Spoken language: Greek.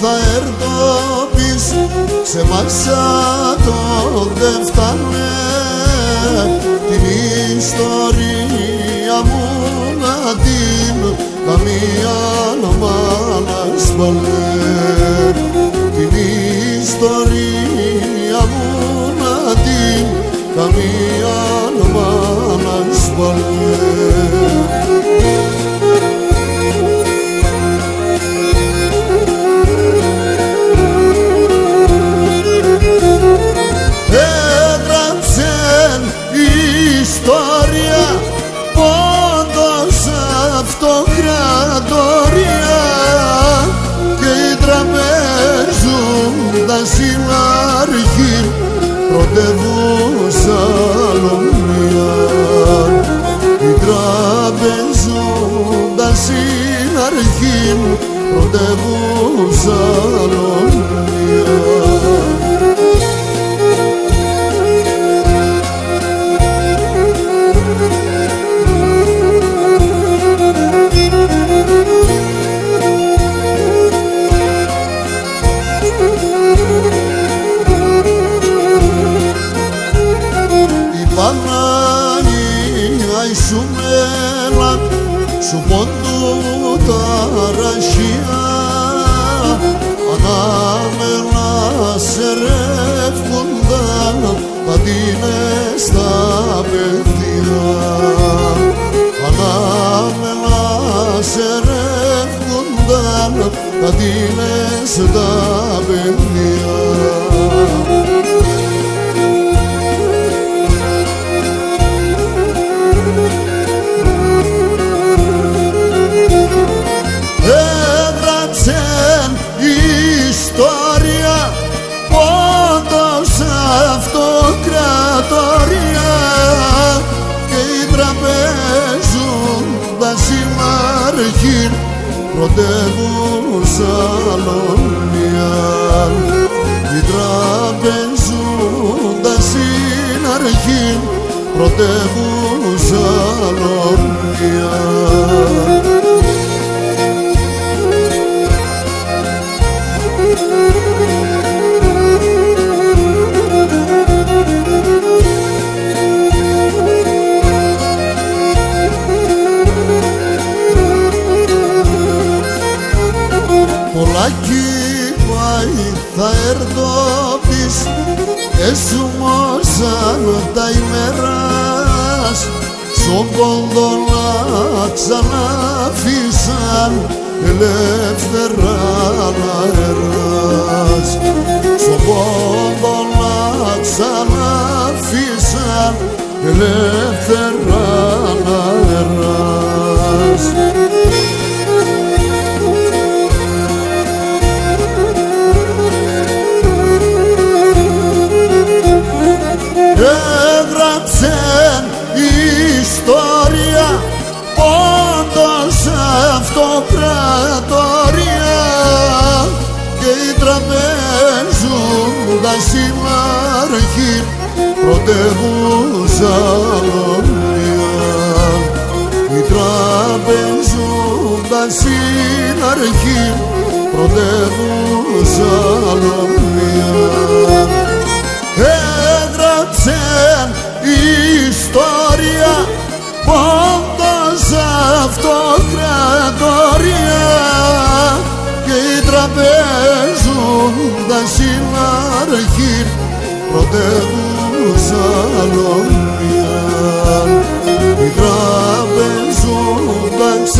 θα έρθω σε μάξα το δεν φτάνε την ιστορία μου να την καμία μάνα σπαλέ, την ιστορία μου να την καμία μάνα σπαλέ. Ιστορία πόντος αυτοκρατορία και οι τραπεζούντας στην αρχή πρωτεύουσα Λομία, οι τραπεζούντας στην αρχή πρωτεύουσα Λομία. Παναγία σου μέλα, σου πόντου τα ραχεία, ανάμελα σε ρεύκονταν πατίνες τα παιδιά, ανάμελα σε ρεύκονταν πατίνες τα παιδιά. Ιστορία πόντος αυτοκρατορία και οι τραπεζούντας στην αρχή πρωτεύουσα Λομία, οι τραπεζούντας στην αρχή πρωτεύουσα Λομία. Πολλάκι πάει θα έρθω πεις, έσουμωσαν τα ημέρας, στον πόντο να ξαναφύσαν ελεύθερα αέρας, στον πόντο να ξαναφύσαν ελεύθερα αέρας. Έγραψεν ιστορία πόντος αυτοκρατορία και οι τραπεζούντας στην αρχή πρωτεύουσα Λομία, οι τραπεζούντας στην αρχή πρωτεύουσα Λομία. Έγραψεν ιστορία πόντος αυτοκρατορία και οι τραπεζούντας στην αρχή πρωτεύουσα Λομία, οι τραπεζούντας